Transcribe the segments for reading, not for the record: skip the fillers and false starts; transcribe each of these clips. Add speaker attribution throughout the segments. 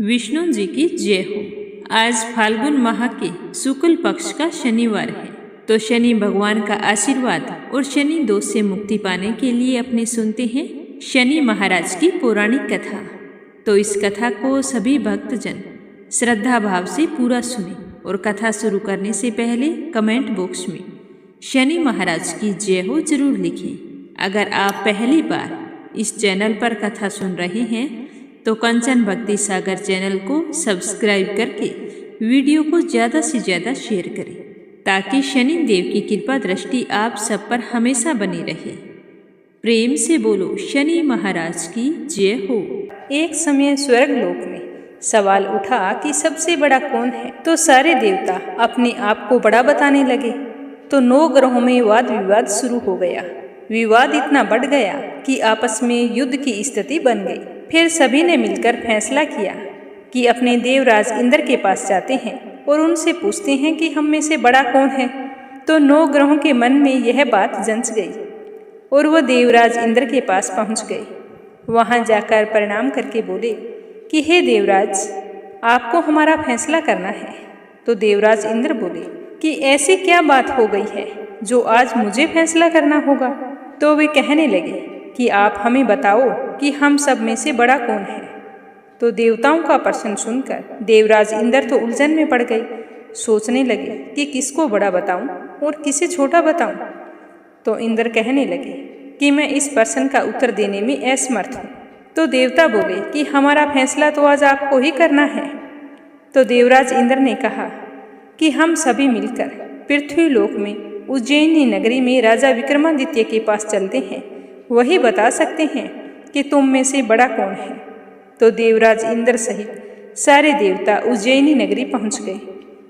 Speaker 1: विष्णु जी की जय हो। आज फाल्गुन माह के शुक्ल पक्ष का शनिवार है, तो शनि भगवान का आशीर्वाद और शनि दोष से मुक्ति पाने के लिए अपने सुनते हैं शनि महाराज की पौराणिक कथा। तो इस कथा को सभी भक्तजन श्रद्धा भाव से पूरा सुने और कथा शुरू करने से पहले कमेंट बॉक्स में शनि महाराज की जय हो जरूर लिखें। अगर आप पहली बार इस चैनल पर कथा सुन रहे हैं तो कंचन भक्ति सागर चैनल को सब्सक्राइब करके वीडियो को ज़्यादा से ज़्यादा शेयर करें, ताकि शनि देव की कृपा दृष्टि आप सब पर हमेशा बनी रहे। प्रेम से बोलो शनि महाराज की जय हो।
Speaker 2: एक समय स्वर्ग लोक में सवाल उठा कि सबसे बड़ा कौन है, तो सारे देवता अपने आप को बड़ा बताने लगे। तो 9 ग्रहों में वाद विवाद शुरू हो गया। विवाद इतना बढ़ गया कि आपस में युद्ध की स्थिति बन गई। फिर सभी ने मिलकर फैसला किया कि अपने देवराज इंद्र के पास जाते हैं और उनसे पूछते हैं कि हम में से बड़ा कौन है। तो 9 ग्रहों के मन में यह बात जंच गई और वह देवराज इंद्र के पास पहुंच गए। वहां जाकर प्रणाम करके बोले कि हे देवराज, आपको हमारा फैसला करना है। तो देवराज इंद्र बोले कि ऐसी क्या बात हो गई है जो आज मुझे फैसला करना होगा। तो वे कहने लगे कि आप हमें बताओ कि हम सब में से बड़ा कौन है। तो देवताओं का प्रश्न सुनकर देवराज इंद्र तो उलझन में पड़ गए। सोचने लगे कि किसको बड़ा बताऊं और किसे छोटा बताऊं। तो इंद्र कहने लगे कि मैं इस प्रश्न का उत्तर देने में असमर्थ हूँ। तो देवता बोले कि हमारा फैसला तो आज आपको ही करना है। तो देवराज इंद्र ने कहा कि हम सभी मिलकर पृथ्वी लोक में उज्जैनी नगरी में राजा विक्रमादित्य के पास चलते हैं, वही बता सकते हैं कि तुम में से बड़ा कौन है। तो देवराज इंद्र सहित सारे देवता उज्जैनी नगरी पहुंच गए।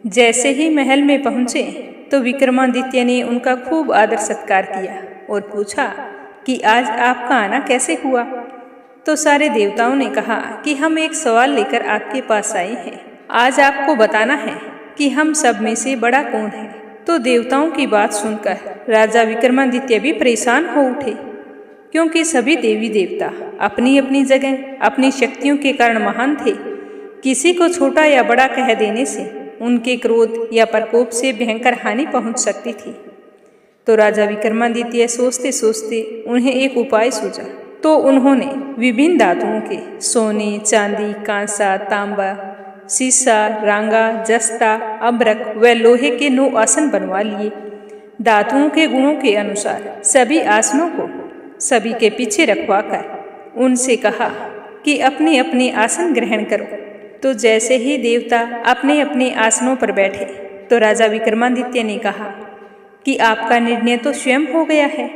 Speaker 2: जैसे ही महल में पहुंचे तो विक्रमादित्य ने उनका खूब आदर सत्कार किया और पूछा कि आज आपका आना कैसे हुआ। तो सारे देवताओं ने कहा कि हम एक सवाल लेकर आपके पास आए हैं। आज आपको बताना है कि हम सब में से बड़ा कौन है। तो देवताओं की बात सुनकर राजा विक्रमादित्य भी परेशान हो उठे, क्योंकि सभी देवी देवता अपनी अपनी जगह अपनी शक्तियों के कारण महान थे। किसी को छोटा या बड़ा कह देने से उनके क्रोध या प्रकोप से भयंकर हानि पहुंच सकती थी। तो राजा विक्रमादित्य सोचते सोचते उन्हें एक उपाय सूझा। तो उन्होंने विभिन्न धातुओं के सोने, चांदी, कांसा, तांबा, सीसा, रांगा, जस्ता, अब्रक व लोहे के 9 आसन बनवा लिए। धातुओं के गुणों के अनुसार सभी आसनों को सभी के पीछे रखवाकर उनसे कहा कि अपने अपने आसन ग्रहण करो। तो जैसे ही देवता अपने अपने आसनों पर बैठे तो राजा विक्रमादित्य ने कहा कि आपका निर्णय तो स्वयं हो गया है।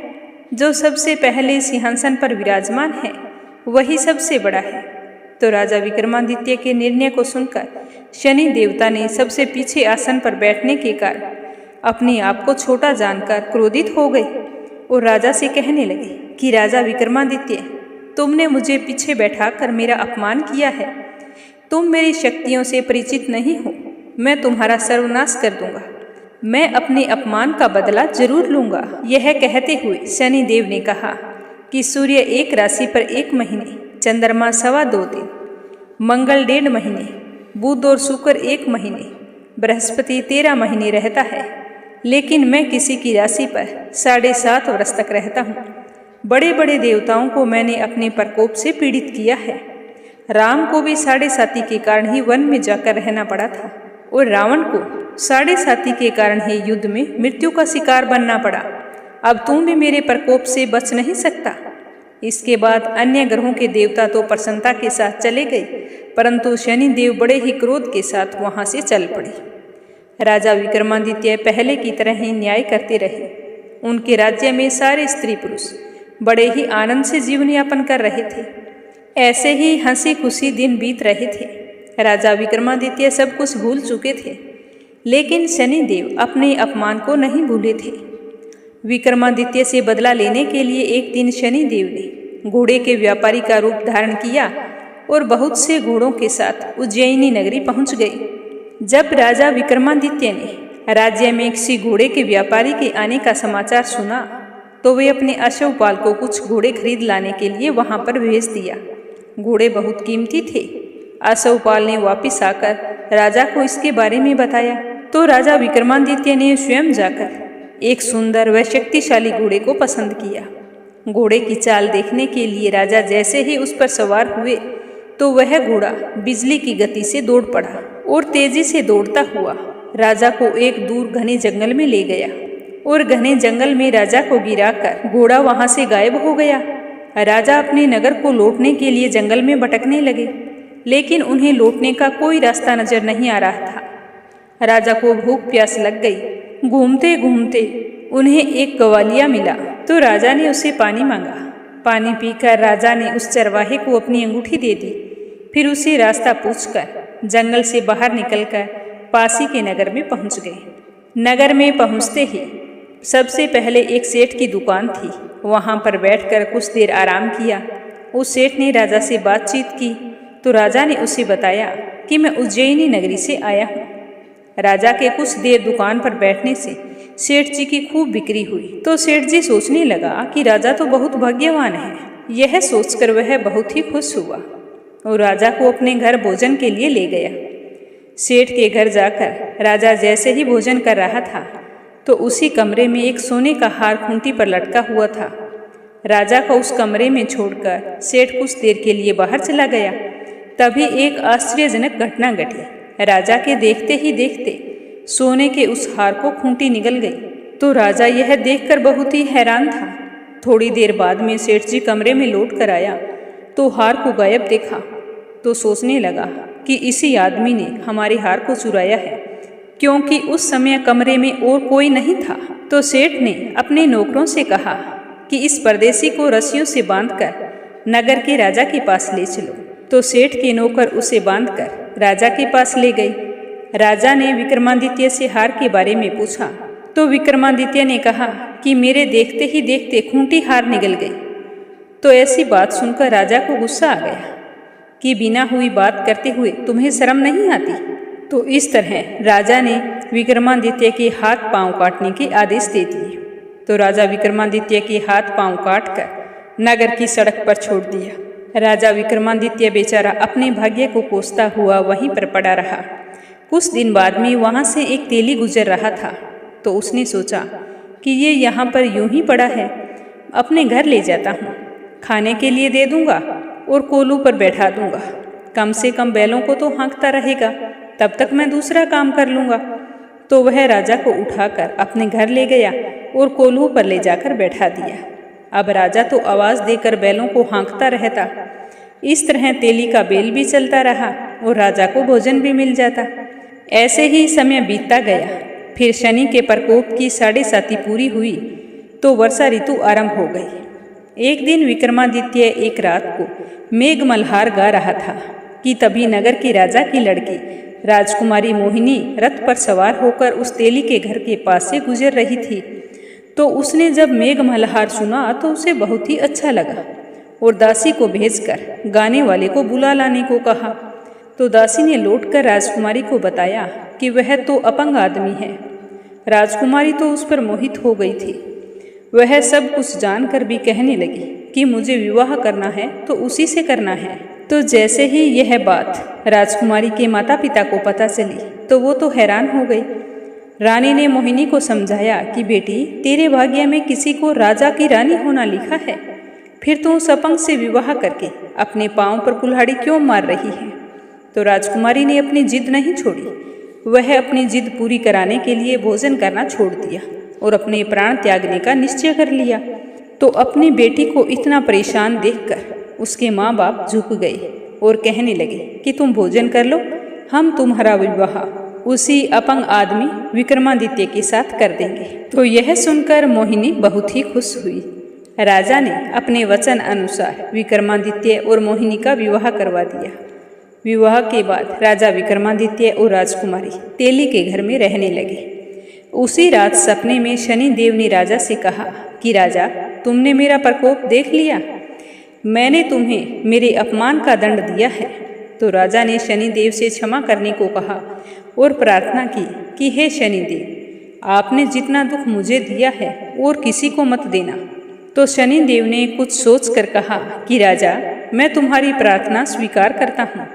Speaker 2: जो सबसे पहले सिंहासन पर विराजमान है वही सबसे बड़ा है। तो राजा विक्रमादित्य के निर्णय को सुनकर शनि देवता ने सबसे पीछे आसन पर बैठने के कारण अपने आप को छोटा जानकर क्रोधित हो गए और राजा से कहने लगे कि राजा विक्रमादित्य, तुमने मुझे पीछे बैठाकर मेरा अपमान किया है। तुम मेरी शक्तियों से परिचित नहीं हो। मैं तुम्हारा सर्वनाश कर दूंगा। मैं अपने अपमान का बदला जरूर लूंगा। यह कहते हुए शनि देव ने कहा कि सूर्य एक राशि पर 1 महीने, चंद्रमा 2.25 दिन, मंगल 1.5 महीने, बुध और शुक्र 1 महीने, बृहस्पति 13 महीने रहता है, लेकिन मैं किसी की राशि पर 7.5 वर्ष तक रहता हूँ। बड़े बड़े देवताओं को मैंने अपने प्रकोप से पीड़ित किया है। राम को भी 7.5 के कारण ही वन में जाकर रहना पड़ा था और रावण को 7.5 के कारण ही युद्ध में मृत्यु का शिकार बनना पड़ा। अब तुम भी मेरे प्रकोप से बच नहीं सकता। इसके बाद अन्य ग्रहों के देवता तो प्रसन्नता के साथ चले गए, परंतु शनि देव बड़े ही क्रोध के साथ वहां से चल पड़े। राजा विक्रमादित्य पहले की तरह ही न्याय करते रहे। उनके राज्य में सारे स्त्री पुरुष बड़े ही आनंद से जीवन यापन कर रहे थे। ऐसे ही हंसी खुशी दिन बीत रहे थे। राजा विक्रमादित्य सब कुछ भूल चुके थे, लेकिन शनि देव अपने अपमान को नहीं भूले थे। विक्रमादित्य से बदला लेने के लिए एक दिन शनि देव ने घोड़े के व्यापारी का रूप धारण किया और बहुत से घोड़ों के साथ उज्जैनी नगरी पहुंच गए। जब राजा विक्रमादित्य ने राज्य में किसी घोड़े के व्यापारी के आने का समाचार सुना तो वे अपने अश्वपाल को कुछ घोड़े खरीद लाने के लिए वहां पर भेज दिया। घोड़े बहुत कीमती थे आसवपाल ने वापिस आकर राजा को इसके बारे में बताया तो राजा विक्रमादित्य ने स्वयं जाकर एक सुंदर व शक्तिशाली घोड़े को पसंद किया। घोड़े की चाल देखने के लिए राजा जैसे ही उस पर सवार हुए तो वह घोड़ा बिजली की गति से दौड़ पड़ा और तेजी से दौड़ता हुआ राजा को एक दूर घने जंगल में ले गया और घने जंगल में राजा को गिराकर घोड़ा वहां से गायब हो गया। राजा अपने नगर को लौटने के लिए जंगल में भटकने लगे, लेकिन उन्हें लौटने का कोई रास्ता नजर नहीं आ रहा था। राजा को भूख प्यास लग गई। घूमते घूमते उन्हें एक ग्वालिया मिला तो राजा ने उसे पानी मांगा। पानी पीकर राजा ने उस चरवाहे को अपनी अंगूठी दे दी। फिर उसे रास्ता पूछकर जंगल से बाहर निकलकर पासी के नगर में पहुंच गए। नगर में पहुंचते ही सबसे पहले एक सेठ की दुकान थी। वहां पर बैठकर कुछ देर आराम किया। उस सेठ ने राजा से बातचीत की तो राजा ने उसे बताया कि मैं उज्जैनी नगरी से आया हूँ। राजा के कुछ देर दुकान पर बैठने से सेठ जी की खूब बिक्री हुई तो सेठ जी सोचने लगा कि राजा तो बहुत भाग्यवान है। यह सोचकर वह बहुत ही खुश हुआ और राजा को अपने घर भोजन के लिए ले गया। सेठ के घर जाकर राजा जैसे ही भोजन कर रहा था तो उसी कमरे में एक सोने का हार खूंटी पर लटका हुआ था। राजा को उस कमरे में छोड़कर सेठ कुछ देर के लिए बाहर चला गया। तभी एक आश्चर्यजनक घटना घटी। राजा के देखते ही देखते सोने के उस हार को खूंटी निगल गई तो राजा यह देखकर बहुत ही हैरान था। थोड़ी देर बाद में सेठ जी कमरे में लौट कर आया तो हार को गायब देखा तो सोचने लगा कि इसी आदमी ने हमारे हार को चुराया है, क्योंकि उस समय कमरे में और कोई नहीं था। तो सेठ ने अपने नौकरों से कहा कि इस परदेसी को रस्सियों से बांधकर नगर के राजा के पास ले चलो। तो सेठ के नौकर उसे बांधकर राजा के पास ले गए। राजा ने विक्रमादित्य से हार के बारे में पूछा तो विक्रमादित्य ने कहा कि मेरे देखते ही देखते खूंटी हार निगल गई। तो ऐसी बात सुनकर राजा को गुस्सा आ गया कि बिना हुई बात करते हुए तुम्हें शर्म नहीं आती। तो इस तरह राजा ने विक्रमादित्य के हाथ पांव काटने के आदेश दे दिए। तो राजा विक्रमादित्य के हाथ पांव काटकर नगर की सड़क पर छोड़ दिया। राजा विक्रमादित्य बेचारा अपने भाग्य को कोसता हुआ वहीं पर पड़ा रहा। कुछ दिन बाद में वहां से एक तेली गुजर रहा था तो उसने सोचा कि ये यहाँ पर यूं ही पड़ा है, अपने घर ले जाता हूँ, खाने के लिए दे दूंगा और कोलू पर बैठा दूंगा। कम से कम बैलों को तो हाँकता रहेगा, तब तक मैं दूसरा काम कर लूँगा। तो वह राजा को उठाकर अपने घर ले गया और कोल्हू पर ले जाकर बैठा दिया। अब राजा तो आवाज़ देकर बैलों को हाँकता रहता। इस तरह तेली का बेल भी चलता रहा और राजा को भोजन भी मिल जाता। ऐसे ही समय बीतता गया। फिर शनि के प्रकोप की 7.5 पूरी हुई तो वर्षा ऋतु आरंभ हो गई। एक दिन विक्रमादित्य एक रात को मेघ मल्हार गा रहा था कि तभी नगर के राजा की लड़की राजकुमारी मोहिनी रथ पर सवार होकर उस तेली के घर के पास से गुजर रही थी। तो उसने जब मेघ मल्हार सुना तो उसे बहुत ही अच्छा लगा और दासी को भेजकर गाने वाले को बुला लाने को कहा। तो दासी ने लौटकर राजकुमारी को बताया कि वह तो अपंग आदमी है। राजकुमारी तो उस पर मोहित हो गई थी। वह सब कुछ जानकर भी कहने लगी कि मुझे विवाह करना है तो उसी से करना है। तो जैसे ही यह बात राजकुमारी के माता पिता को पता चली तो वो तो हैरान हो गई। रानी ने मोहिनी को समझाया कि बेटी, तेरे भाग्य में किसी को राजा की रानी होना लिखा है, फिर तू उस अपंग से विवाह करके अपने पाँव पर कुल्हाड़ी क्यों मार रही है। तो राजकुमारी ने अपनी जिद नहीं छोड़ी। वह अपनी जिद पूरी कराने के लिए भोजन करना छोड़ दिया और अपने प्राण त्यागने का निश्चय कर लिया। तो अपनी बेटी को इतना परेशान देखकर उसके माँ बाप झुक गए और कहने लगे कि तुम भोजन कर लो, हम तुम्हारा विवाह उसी अपंग आदमी विक्रमादित्य के साथ कर देंगे। तो यह सुनकर मोहिनी बहुत ही खुश हुई। राजा ने अपने वचन अनुसार विक्रमादित्य और मोहिनी का विवाह करवा दिया। विवाह के बाद राजा विक्रमादित्य और राजकुमारी तेली के घर में रहने लगे। उसी रात सपने में शनि देव ने राजा से कहा कि राजा, तुमने मेरा प्रकोप देख लिया, मैंने तुम्हें मेरे अपमान का दंड दिया है। तो राजा ने शनि देव से क्षमा करने को कहा और प्रार्थना की कि हे शनि देव, आपने जितना दुख मुझे दिया है और किसी को मत देना। तो शनि देव ने कुछ सोच कर कहा कि राजा, मैं तुम्हारी प्रार्थना स्वीकार करता हूँ।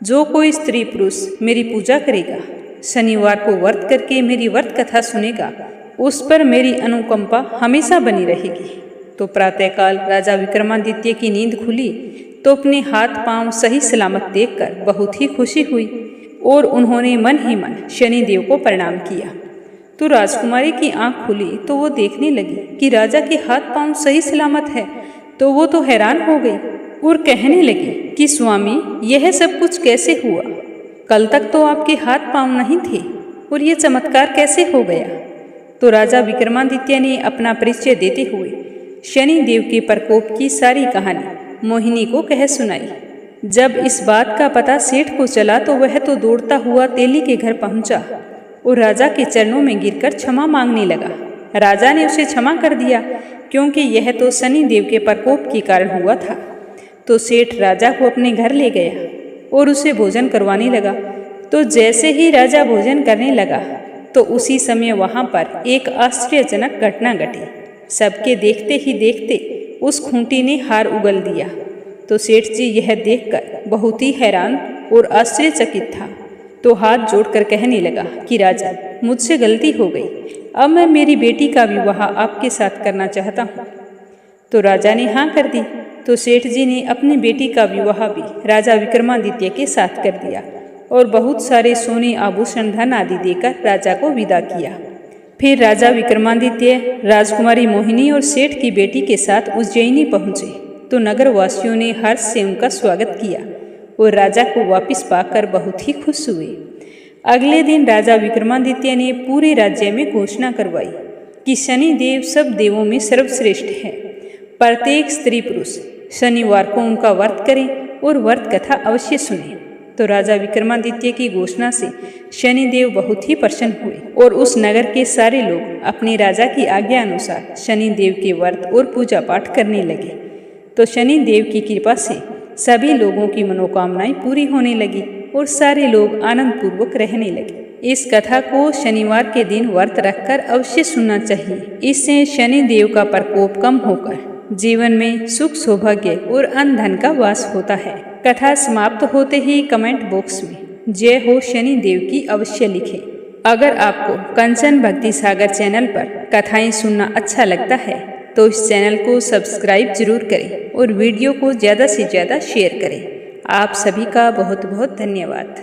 Speaker 2: जो कोई स्त्री पुरुष मेरी पूजा करेगा, शनिवार को व्रत करके मेरी व्रत कथा सुनेगा, उस पर मेरी अनुकंपा हमेशा बनी रहेगी। तो प्रातःकाल राजा विक्रमादित्य की नींद खुली तो अपने हाथ पांव सही सलामत देखकर बहुत ही खुशी हुई और उन्होंने मन ही मन शनिदेव को प्रणाम किया। तो राजकुमारी की आंख खुली तो वो देखने लगी कि राजा के हाथ पांव सही सलामत है। तो वो तो हैरान हो गई और कहने लगी कि स्वामी, यह सब कुछ कैसे हुआ? कल तक तो आपके हाथ पांव नहीं थे और ये चमत्कार कैसे हो गया? तो राजा विक्रमादित्य ने अपना परिचय देते हुए शनि देव के प्रकोप की सारी कहानी मोहिनी को कह सुनाई। जब इस बात का पता सेठ को चला तो वह तो दौड़ता हुआ तेली के घर पहुंचा और राजा के चरणों में गिरकर क्षमा मांगने लगा। राजा ने उसे क्षमा कर दिया क्योंकि यह तो शनि देव के प्रकोप के कारण हुआ था। तो सेठ राजा को अपने घर ले गया और उसे भोजन करवाने लगा। तो जैसे ही राजा भोजन करने लगा तो उसी समय वहाँ पर एक आश्चर्यजनक घटना घटी। सबके देखते ही देखते उस खूंटी ने हार उगल दिया। तो सेठ जी यह देखकर बहुत ही हैरान और आश्चर्यचकित था। तो हाथ जोड़कर कहने लगा कि राजा, मुझसे गलती हो गई, अब मैं मेरी बेटी का विवाह आपके साथ करना चाहता हूँ। तो राजा ने हाँ कर दी। तो सेठ जी ने अपनी बेटी का विवाह भी राजा विक्रमादित्य के साथ कर दिया और बहुत सारे सोने आभूषण धन आदि देकर राजा को विदा किया। फिर राजा विक्रमादित्य राजकुमारी मोहिनी और सेठ की बेटी के साथ उज्जैनी पहुँचे। तो नगरवासियों ने हर्ष से उनका स्वागत किया और राजा को वापस पाकर बहुत ही खुश हुए। अगले दिन राजा विक्रमादित्य ने पूरे राज्य में घोषणा करवाई कि शनि देव सब देवों में सर्वश्रेष्ठ है। प्रत्येक स्त्री पुरुष शनिवार को उनका व्रत करें और व्रत कथा अवश्य सुनें। तो राजा विक्रमादित्य की घोषणा से शनिदेव बहुत ही प्रसन्न हुए और उस नगर के सारे लोग अपने राजा की आज्ञा अनुसार शनिदेव के व्रत और पूजा पाठ करने लगे। तो शनिदेव की कृपा से सभी लोगों की मनोकामनाएं पूरी होने लगी और सारे लोग आनंद पूर्वक रहने लगे। इस कथा को शनिवार के दिन व्रत रखकर अवश्य सुनना चाहिए। इससे शनिदेव का प्रकोप कम होकर जीवन में सुख सौभाग्य और अन्न धन का वास होता है। कथा समाप्त होते ही कमेंट बॉक्स में जय हो शनि देव की अवश्य लिखें। अगर आपको कंचन भक्ति सागर चैनल पर कथाएं सुनना अच्छा लगता है तो इस चैनल को सब्सक्राइब जरूर करें और वीडियो को ज़्यादा से ज़्यादा शेयर करें। आप सभी का बहुत बहुत धन्यवाद।